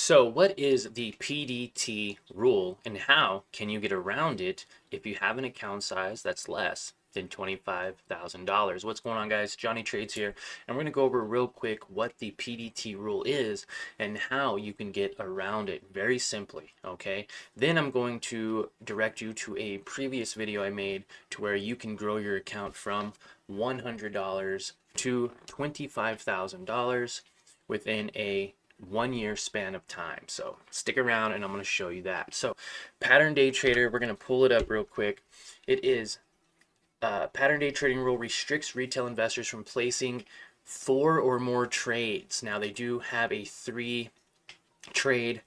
So, what is the PDT rule and how can you get around it if you have an account size that's less than $25,000? What's going on, guys? Johnny Trades here, and we're going to go over real quick what the PDT rule is and how you can get around it very simply, okay? Then I'm going to direct you to a previous video I made to where you can grow your account from $100 to $25,000 within a 1 year span of time. So stick around and I'm going to show you that. So pattern day trader, we're going to pull it up real quick. It is pattern day trading rule restricts retail investors from placing 4 or more trades. Now they do have a 3 trade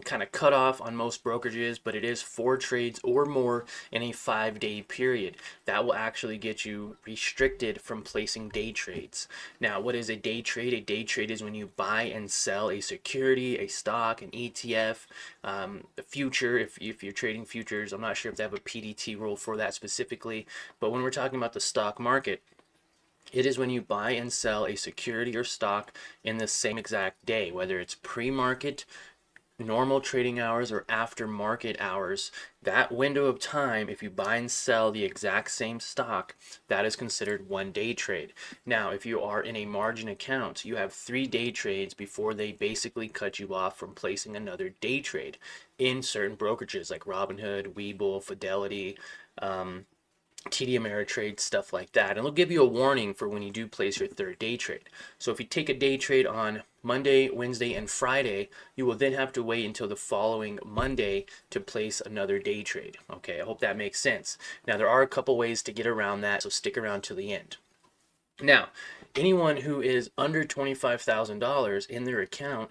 kind of cutoff on most brokerages, but it is 4 trades or more in a 5-day period. That will actually get you restricted from placing day trades. Now, what is a day trade? A day trade is when you buy and sell a security, a stock, an ETF, a future. If you're trading futures, I'm not sure if they have a PDT rule for that specifically, but when we're talking about the stock market, it is when you buy and sell a security or stock in the same exact day, whether it's pre-market, normal trading hours, or after market hours. That window of time, if you buy and sell the exact same stock, that is considered 1 day trade. Now, if you are in a margin account, you have 3 day trades before they basically cut you off from placing another day trade in certain brokerages like Robinhood, WEBULL, Fidelity, TD Ameritrade, stuff like that. And it'll give you a warning for when you do place your 3rd day trade. So if you take a day trade on Monday, Wednesday, and Friday, you will then have to wait until the following Monday to place another day trade. Okay, I hope that makes sense. Now, there are a couple ways to get around that, so stick around to the end. Now, anyone who is under $25,000 in their account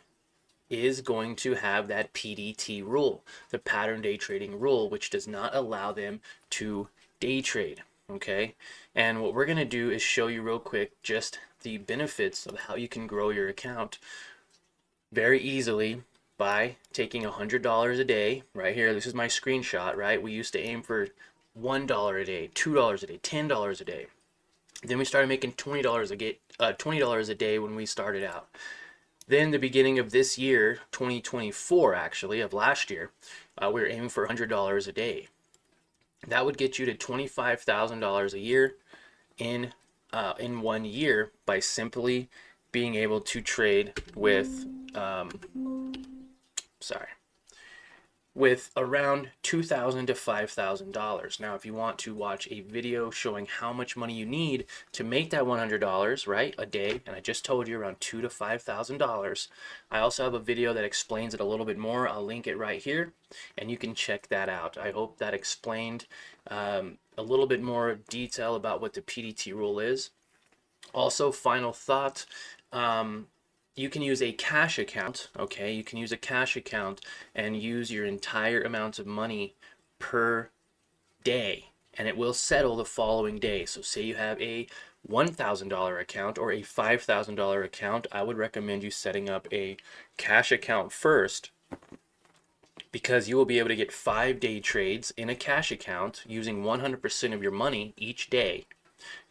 is going to have that PDT rule, the pattern day trading rule, which does not allow them to day trade. Okay, and what we're going to do is show you real quick just the benefits of how you can grow your account very easily by taking $100 a day. Right here, this is my screenshot, right? We used to aim for $1 a day, $2 a day, $10 a day. Then we started making $20 a day when we started out. Then the beginning of this year, 2024 actually, of last year, we were aiming for $100 a day. That would get you to $25,000 a year in 1 year by simply being able to trade with with around $2,000 to $5,000. Now, if you want to watch a video showing how much money you need to make that $100, right, a day, and I just told you around $2,000 to $5,000, I also have a video that explains it a little bit more. I'll link it right here, and you can check that out. I hope that explained a little bit more detail about what the PDT rule is. Also, final thought, you can use a cash account, okay? You can use a cash account and use your entire amount of money per day, and it will settle the following day. So say you have a $1,000 account or a $5,000 account, I would recommend you setting up a cash account first, because you will be able to get 5-day trades in a cash account using 100% of your money each day,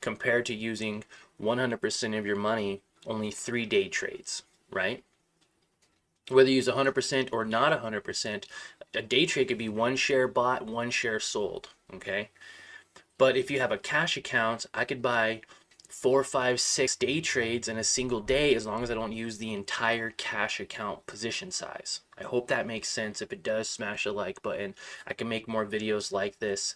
compared to using 100% of your money only 3-day trades, right? Whether you use 100% or not 100%, a day trade could be 1 share bought, 1 share sold, okay? But if you have a cash account, I could buy 4, 5, 6 day trades in a single day as long as I don't use the entire cash account position size. I hope that makes sense. If it does, smash the like button. I can make more videos like this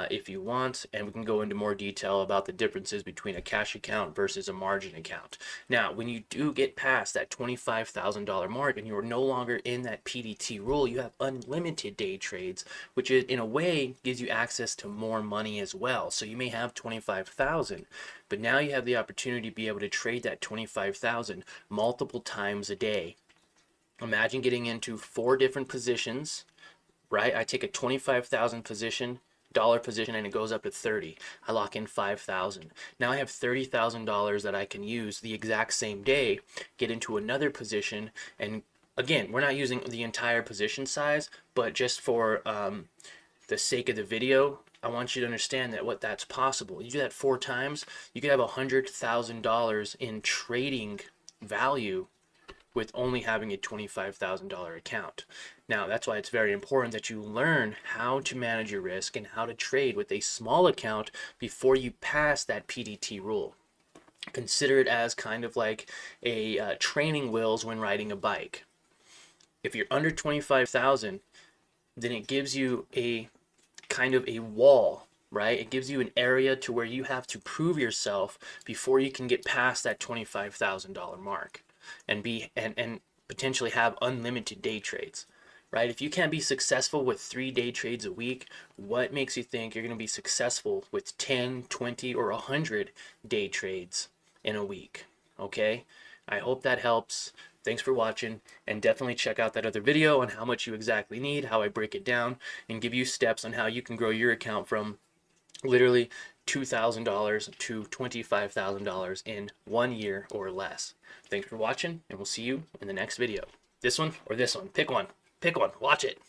if you want, and we can go into more detail about the differences between a cash account versus a margin account. Now, when you do get past that $25,000 mark and you are no longer in that PDT rule, you have unlimited day trades, which is, in a way, gives you access to more money as well. So you may have $25,000, but now you have the opportunity to be able to trade that $25,000 multiple times a day. Imagine getting into 4 different positions, right? I take a $25,000 position, and it goes up to 30. I lock in 5,000. Now I have $30,000 that I can use the exact same day, get into another position, and again, we're not using the entire position size, but just for the sake of the video, I want you to understand that that's possible. You do that 4 times, you could have $100,000 in trading value with only having a $25,000 account. Now, that's why it's very important that you learn how to manage your risk and how to trade with a small account before you pass that PDT rule. Consider it as kind of like a training wheels when riding a bike. If you're under 25,000, then it gives you a kind of a wall, right? It gives you an area to where you have to prove yourself before you can get past that $25,000 mark and potentially have unlimited day trades, right? If you can't be successful with 3 day trades a week, what makes you think you're going to be successful with 10, 20, or 100 day trades in a week? Okay? I hope that helps. Thanks for watching, and definitely check out that other video on how much you exactly need, how I break it down, and give you steps on how you can grow your account from literally $2,000 to $25,000 in 1 year or less. Thanks for watching, and we'll see you in the next video. This one or this one. Pick one. Pick one. Watch it.